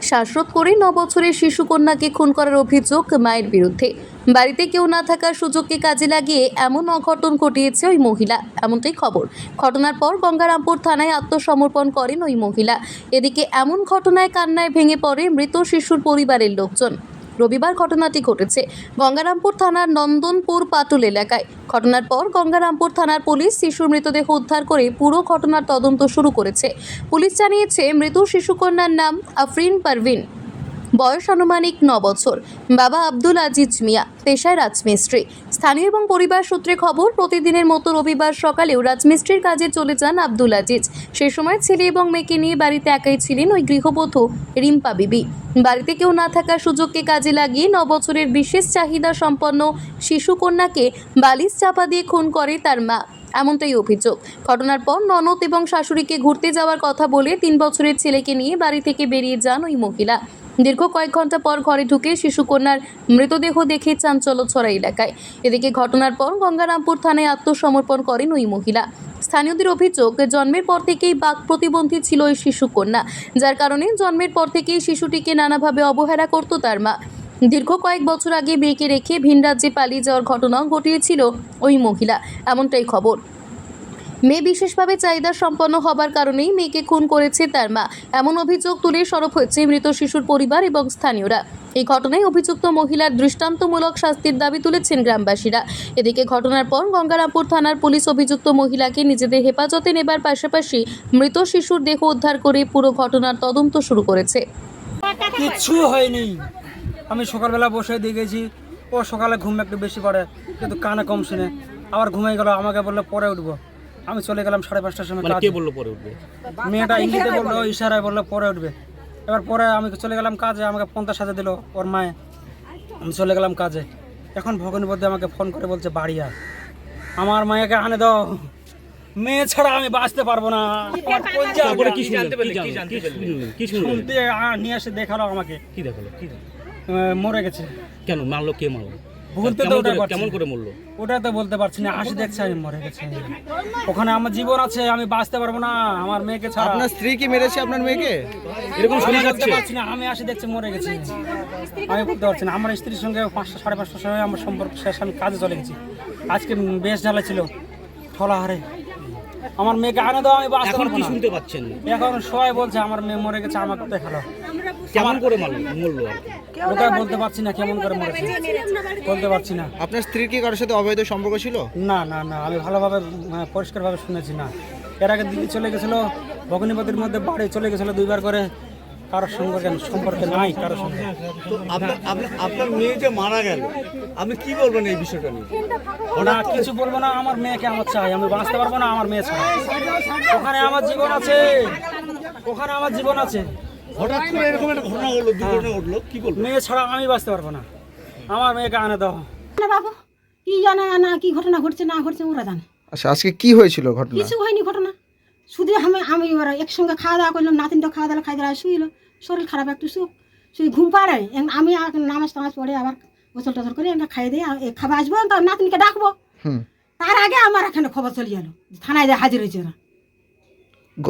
শ্বাসরোধ করে 9 বছরের শিশু কন্যাকে খুন করার অভিযোগ মায়ের বিরুদ্ধে। বাড়িতে কেউ না থাকার সুযোগকে কাজে লাগিয়ে এমন অঘটন ঘটিয়েছে ওই মহিলা, এমনটাই খবর। ঘটনার পর গঙ্গারামপুর থানায় আত্মসমর্পণ করেন ওই মহিলা। এদিকে এমন ঘটনায় কান্নায় ভেঙে পড়ে মৃত শিশুর পরিবারের লোকজন। রবিবার ঘটনাটি ঘটেছে গঙ্গারামপুর থানার নন্দনপুর পাটুল এলাকায়। ঘটনার পর গঙ্গারামপুর থানার পুলিশ শিশুর মৃতদেহ উদ্ধার করে পুরো ঘটনার তদন্ত শুরু করেছে। পুলিশ জানিয়েছে, মৃত শিশুকন্যার নাম আফরিন পারভিন, বয়স আনুমানিক 9 বছর। বাবা আব্দুল আজিজ মিয়া, পেশায় রাজমিস্ত্রি। স্থানীয় এবং পরিবার সূত্রে খবর, প্রতিদিনের মতো রবিবার সকালেও রাজমিস্ত্রির কাজে চলে যান আব্দুল আজিজ। সেই সময় ছেলে এবং মেয়েকে নিয়ে বাড়িতে একাই ছিলেন ওই গৃহবধূ রিম্পা বিবি। বাড়িতে কেউ না থাকার সুযোগকে কাজে লাগিয়ে 9 বছরের বিশেষ চাহিদা সম্পন্ন শিশুকন্যাকে বালিশ চাপা দিয়ে খুন করে তার মা, এমনটাই অভিযোগ। ঘটনার পর ননদ এবং শাশুড়িকে ঘুরতে যাওয়ার কথা বলে 3 বছরের ছেলেকে নিয়ে বাড়ি থেকে বেরিয়ে যান ওই মহিলা। দীর্ঘ কয়েক ঘন্টা পর ঘরে ঢুকে শিশুকন্যার মৃতদেহ দেখে চাঞ্চল্য ছড়া এলাকায়। এদিকে ঘটনার পর গঙ্গারামপুর থানায় আত্মসমর্পণ করেন ওই মহিলা। স্থানীয়দের অভিযোগ, জন্মের পর থেকেই বাক প্রতিবন্ধী ছিল ওই শিশুকন্যা, যার কারণে জন্মের পর থেকেই শিশুটিকে নানাভাবে অবহেলা করত তার মা। দীর্ঘ কয়েক বছর আগে মেয়েকে রেখে ভিন রাজ্যে পালিয়ে যাওয়ার ঘটনা ঘটিয়েছিল ওই মহিলা, এমনটাই খবর। মেয়ে বিশেষভাবে চাহিদা সম্পন্ন হবার কারণেই মেয়েকে খুন করেছে তার মা, এমন অভিযোগ তুলে সরব হয়েছে মৃত শিশুর পরিবার এবং স্থানীয়রা। এই ঘটনায় অভিযুক্ত মহিলার দৃষ্টান্তমূলক শাস্তির দাবি তুলেছেন গ্রামবাসীরা। এদিকে ঘটনার পর গঙ্গারামপুর থানার পুলিশ অভিযুক্ত মহিলাকে নিজেদের হেফাজতে নেবার পাশাপাশি মৃত শিশুর দেহ উদ্ধার করে পুরো ঘটনার তদন্ত শুরু করেছে। কিচ্ছু হয়নি, আমি সকালবেলা বসে দেখেছি, ও সকালে ঘুম একটু বেশি পড়ে কিন্তু কানে কম শুনে, আবার ঘুমিয়ে গেল। আমাকে বললো পরে উঠবো, আমি চলে গেলাম 5:30টার সময়। কে বললো পরে উঠবে? মেয়েটা ইঙ্গিতে বললো, ইশারায় বললো পরে উঠবে। এবার পরে আমি চলে গেলাম কাজে, আমাকে 50 সাজা দিল ওর মায়ে, আমি চলে গেলাম কাজে। এখন ভগ্নিপতি আমাকে ফোন করে বলছে বাড়ি আয়, আমার মায়েকে আনে দাও, মেয়ে ছাড়া আমি বাঁচতে পারবো না। শুনতে নিয়ে এসে দেখালো আমাকে, কি দেখালো? মরে গেছে। কেন মারলো? কে মারলো? বলতে তো কেমন করে মরলো ওটা তো বলতে পারছি না। হাসি দেখছে আমি মরে গেছে, ওখানে আমার জীবন আছে, আমি বাঁচতে পারবো না আমার মেয়েকে ছাড়া। আপনার স্ত্রী কি মেরেছে আপনার মেয়েকে? এরকম শোনা যাচ্ছে। পারছি না, আমি হাসি দেখছে মরে গেছে, আমি বলতে পারছি না। আমার স্ত্রীর সঙ্গে 5টা 5:30টার সময় আমার সম্পর্ক শেষ, আমি কাজে চলে গেছি। আজকে বেশ জ্বালা ছিল ঠলাহারে, আমার মেয়েকে আনে দাও, আমি বাঁচতে এখন পারবো কি না। শুনতে পাচ্ছেন? এখন সবাই বলছে আমার মেয়ে মরে গেছে, আমাকে দেখালো। কেমন করে মরলো? ওটা বলতে পারছি না, কেমন করে মরেছে বলতে পারছি না। আপনার স্ত্রীর কি কারোর সাথে অবৈধ সম্পর্ক ছিল? না না না, আমি ভালোভাবে পরিষ্কারভাবে শুনেছি না। এর আগে দিল্লি চলে গেছিলো, ভগ্নিপতির মধ্যে বাড়ি চলে গেছিলো 2বার করে, কারোর সঙ্গে সম্পর্কে নাই কারোর সঙ্গে। আপনার মেয়ে যে মারা গেল, আপনি কি বলবেন এই বিষয়টা নিয়ে? ওটা কিছু বলবো না, আমার মেয়েকে আমার চাই, আমি বাঁচতে পারবো না আমার মেয়ে ছাড়া। ওখানে আমার জীবন আছে, ওখানে আমার জীবন আছে। হঠাৎ করে এরকম একটা ঘটনা হলো, দুর্ঘটনা ঘটলো, কি বলবেন? মেয়ে ছাড়া আমি বাঁচতে পারবো না, আমার মেয়েকে আনে দাও। না বাবু, কি জানে না কি ঘটনা ঘটছে না ঘটছে ওরা জানে। আচ্ছা, আজকে কি হয়েছিল ঘটনা? কিছু হয়নি ঘটনা, শুধু আমি ওরা একসঙ্গে খাওয়া দাওয়া করলাম, নাতিনটা খাওয়া দাওয়া খাই দাওয়া শুইলো, শরীর খারাপ একটু শুই ঘুম পাড়ে। আমি নামাজ টামাজ পড়ে আবার গোসল টোসল করে আমরা খাই দিয়ে খাবার আসবো, তার নাতিনকে ডাকবো। তার আগে আমার এখানে খবর চলে গেল, থানায় যে হাজির হয়েছে ওরা।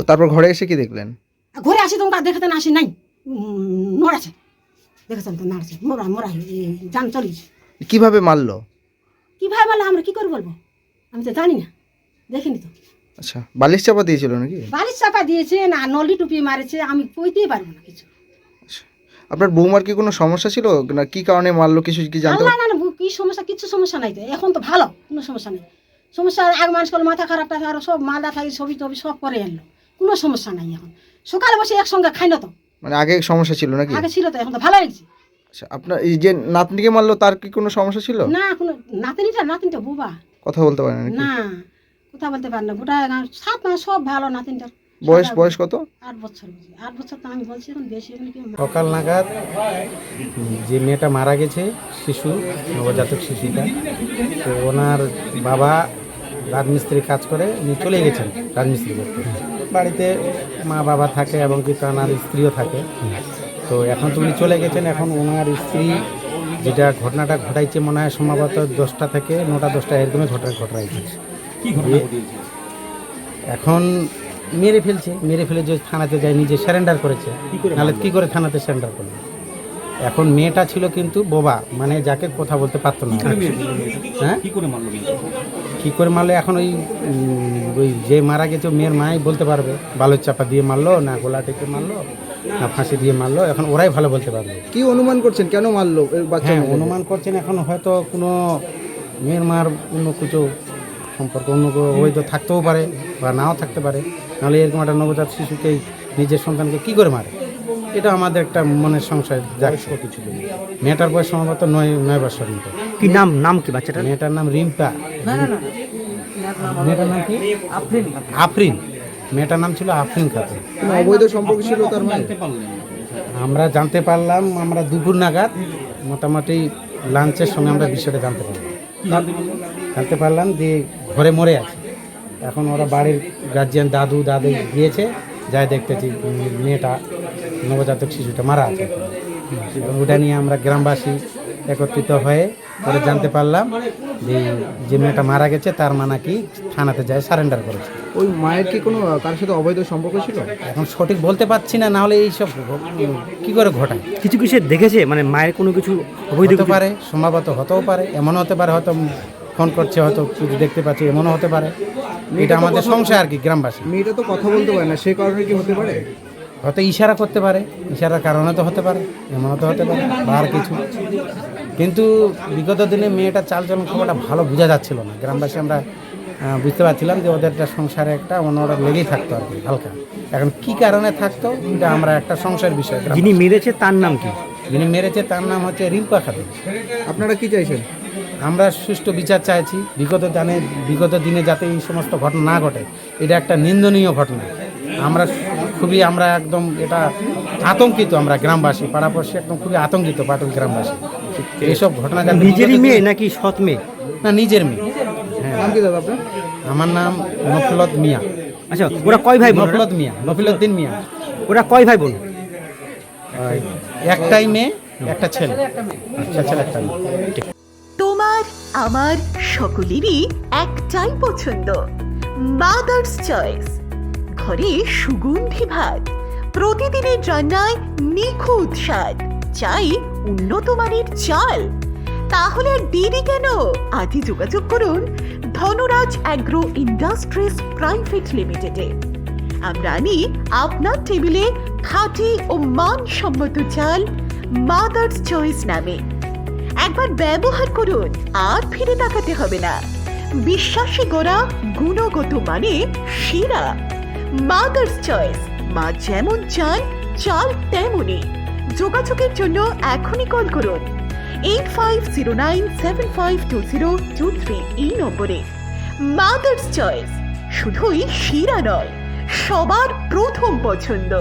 তারপর ঘরে এসে কি দেখলেন? ঘরে আসি তোমার দেখতে না আসি নাই, নড়াছে, দেখেছেন তো নাড়ছে, মোরা জান চলিয়েছে। কিভাবে মারলো? কীভাবে বলে আমরা কী করে বলবো, আমি তো জানি না, দেখিনি তো। আচ্ছা, বালিশ চাপা দিয়েছিল নাকি? বালিশ চাপা দিয়েছে না নলি টুপি মারেছে, আমি কইতেই পারবো না কিছু। আপনার বৌমার কি কোনো সমস্যা ছিল না, কি কারণে মারলো কিছু কি জানতে? না না না, কি সমস্যা, কিছু সমস্যা নাই তো, এখন তো ভালো, কোনো সমস্যা নেই। সমস্যা আগে মানুষ করলো মাথা খারাপটা আরো সব মালদা থাকি ছবি টবি সব করে আনলো, কোনো সমস্যা নাই। এখন সকালে বসে একসঙ্গে খাই না তো, মানে আগে সমস্যা ছিল নাকি? আগে ছিল তো, এখন তো ভালো হয়েছে। আচ্ছা, আপনার এই যে নাতনিকে মারলো তার কি কোনো সমস্যা ছিল? না, কোনো নাতিনটা বুবা, কথা বলতে পারে নাকি? না কথা বলতে পারে না, গোটা 7 মাস সব ভালো। নাতিনটার বয়স কত? 8 বছর। 8 বছর তো আমি বলছি, এখন বেশি এখন কি। সকাল নাগাদ যে মেয়েটা মারা গেছে, শিশু, নবজাতক শিশুটা, তো ওনার বাবা রাজমিস্ত্রি কাজ করে, উনি চলে গেছেন রাজমিস্ত্রি করতে। বাড়িতে মা বাবা থাকে এবং কি ওনার স্ত্রীও থাকে। তো এখন তো উনি চলে গেছেন, এখন ওনার স্ত্রী যেটা ঘটনাটা ঘটাইছে মনে হয় সম্ভবত 10টা থেকে 9টা 10টা এরকমই ঘটাইছে। এখন মেরে ফেলছে, মেরে ফেলে যে থানাতে যায় নিজে সারেন্ডার করেছে। নাহলে কী করে থানাতে সারেন্ডার করবে? এখন মেয়েটা ছিল কিন্তু বোবা, মানে যাকে কথা বলতে পারতো না। হ্যাঁ, কি করে মারলো মেয়েকে? কী করে মারলো এখন ওই যে মারা গেছে মেয়ের মাই বলতে পারবে, বালুর চাপা দিয়ে মারলো না গোলা টেপে মারলো না ফাঁসি দিয়ে মারলো, এখন ওরাই ভালো বলতে পারবে। কি অনুমান করছেন কেন মারলো এই বাচ্চা হ্যাঁ, মেয়েটাকে? অনুমান করছেন এখন হয়তো কোনো মেয়ের মার অন্য কিছু সম্পর্ক, অন্য ওই তো থাকতেও পারে বা নাও থাকতে পারে। নাহলে এরকম একটা নবজাত শিশুকে নিজের সন্তানকে কী করে মারে, এটা আমাদের একটা মনের সংশয় জাগছে। মেয়েটার বয়স সম্ভবত 9 বছর মতো। কি নাম কি বাচ্চাটার? মেয়েটার নাম রিম্পা। মেয়েটার নাম কি? আফরিন। মেয়েটার নাম ছিল আফরিন খাতুন। কোনো অবৈধ সম্পর্ক ছিল তার মায়ের? আমরা জানতে পারলাম, আমরা দুপুর নাগাদ মোটামুটি লাঞ্চের সময় আমরা বিষয়টা জানতে পারলাম যে ঘরে মরে আছে। এখন ওরা বাড়ির গার্জিয়ান দাদু গিয়েছে, যাই দেখতেছি মেয়েটা নবজাতক শিশুটা মারা আছে। এবং ওটা নিয়ে আমরা গ্রামবাসী একত্রিত হয়ে পরে জানতে পারলাম যে মেয়েটা মারা গেছে তার মা নাকি থানাতে যায় সারেন্ডার করেছে। ওই মায়ের কি কোনো কার সাথে অবৈধ সম্পর্ক ছিল? এখন সঠিক বলতে পারছি না, নাহলে এইসব কী করে ঘটায়? কিছু সে দেখেছে, মানে মায়ের কোনো কিছু অবৈধ হতে পারে, সম্ভবত হতেও পারে, এমনও হতে পারে হয়তো ফোন করছে, হয়তো কিছু দেখতে পাচ্ছি, এমনও হতে পারে। এটা আমাদের সংশয় আর কি, গ্রামবাসী। মেয়েটা তো কথা বলতে পারে না, সে কারণে কি হতে পারে? হয়তো ইশারা করতে পারে, ইশারার কারণে তো হতে পারে, এমনও তো হতে পারে বা আর কিছু। কিন্তু বিগত দিনে মেয়েটার চালচলন খবরটা ভালো বোঝা যাচ্ছিল না। গ্রামবাসী আমরা বুঝতে পারছিলাম যে ওদের একটা সংসারে একটা অন্যরা লেগেই থাকতো আর কি হালকা। এখন কী কারণে থাকতো এটা আমরা একটা সংশয়ের বিষয়। যিনি মেরেছে তার নাম কি? যিনি মেরেছে তার নাম হচ্ছে রিম্পা খাতুন। আপনারা কি চাইছেন? আমরা সুষ্ঠু বিচার চাইছি। বিগত দিনে যাতে এই সমস্ত ঘটনা না ঘটে, এটা একটা নিন্দনীয় ঘটনা। আমরা একদম এটা আতঙ্কিত, আমরা গ্রামবাসী পাড়াপড়শি একদম খুবই আতঙ্কিত পাটুল গ্রামবাসী। এইসব ঘটনা যাতে নিজেরই মেয়ে নাকি সৎ মেয়ে? না, নিজের মেয়ে। হ্যাঁ। নাম কি দাদা আপনার? আমার নাম নফিলত মিয়া। আচ্ছা, ওরা কয় ভাই বোন? নফিলউদ্দিন মিয়া। ওরা কয় ভাই বোন? একটাই মেয়ে, একটা ছেলে, একটা মেয়ে। তোমার আমার সকলেরই একটাই পছন্দ, মাদার্স চয়েস। ঘরে সুগন্ধি ভাত, প্রতিদিনের রান্নায় নিখুঁত স্বাদ, চাই উন্নত মানের চাল। তাহলে আর দেরি কেন? আজই যোগাযোগ করুন ধনরাজ অ্যাগ্রো ইন্ডাস্ট্রিজ প্রাইভেট লিমিটেডে। আমরা আনি আপনার টেবিলে খাঁটি ও মানসম্মত চাল মাদার্স চয়েস নামে। একবার ব্যবহার করুন, আর ফিরে তাকাতে হবে না। বিশ্বাসে গড়া গুণগত মানে সেরা মাদার্স চয়েস। মা যেমন চান, চাল তেমনই। যোগাযোগের জন্য এখনই কল করুন 8509752023 এই নম্বরে। মাদার্স চয়েস শুধুই সেরা নয়, সবার প্রথম পছন্দ।